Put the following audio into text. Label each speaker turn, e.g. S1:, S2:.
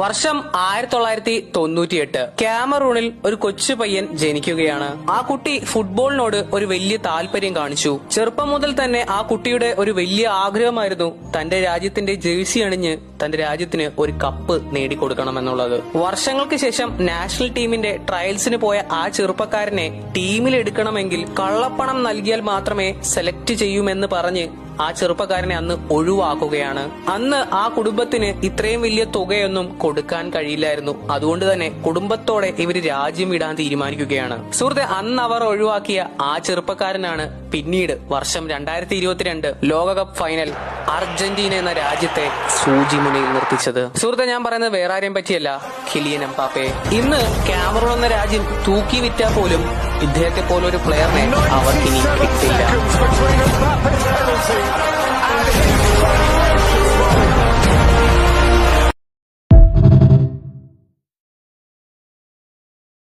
S1: വർഷം 1998. ക്യാമറൂണിൽ ഒരു കൊച്ചു പയ്യൻ ജനിക്കുകയാണ്. ആ കുട്ടി ഫുട്ബോളിനോട് ഒരു വലിയ താല്പര്യം കാണിച്ചു. ചെറുപ്പം മുതൽ തന്നെ ആ കുട്ടിയുടെ ഒരു വലിയ ആഗ്രഹമായിരുന്നു തന്റെ രാജ്യത്തിന്റെ ജേഴ്സി അണിഞ്ഞ് തന്റെ രാജ്യത്തിന് ഒരു കപ്പ് നേടിക്കൊടുക്കണമെന്നുള്ളത്. വർഷങ്ങൾക്ക് ശേഷം നാഷണൽ ടീമിന്റെ ട്രയൽസിന് പോയ ആ ചെറുപ്പക്കാരനെ ടീമിൽ എടുക്കണമെങ്കിൽ കള്ളപ്പണം നൽകിയാൽ മാത്രമേ സെലക്ട് ചെയ്യുമെന്ന് പറഞ്ഞ് ആ ചെറുപ്പക്കാരനെ അന്ന് ഒഴിവാക്കുകയാണ്. അന്ന് ആ കുടുംബത്തിന് ഇത്രയും വലിയ തുകയൊന്നും കൊടുക്കാൻ കഴിയില്ലായിരുന്നു. അതുകൊണ്ട് തന്നെ കുടുംബത്തോടെ ഇവര് രാജ്യം വിടാൻ തീരുമാനിക്കുകയാണ്. സുഹൃത്തെ, അന്ന് അവർ ഒഴിവാക്കിയ ആ ചെറുപ്പക്കാരനാണ് പിന്നീട് വർഷം 2022 ലോകകപ്പ് ഫൈനൽ അർജന്റീന എന്ന രാജ്യത്തെ സൂചിമുനയിൽ നിർത്തിച്ചത്. സുഹൃത്തെ, ഞാൻ പറയുന്നത് വേറെ ആരെയും പറ്റിയല്ല, കിലിയൻ എംബാപ്പെ. ഇന്ന് ക്യാമറൂൺ എന്ന രാജ്യം തൂക്കി വിറ്റാൽ പോലും ഇദ്ദേഹത്തെ പോലൊരു പ്ലെയറിനെ അവർക്കിനി കിട്ടില്ല.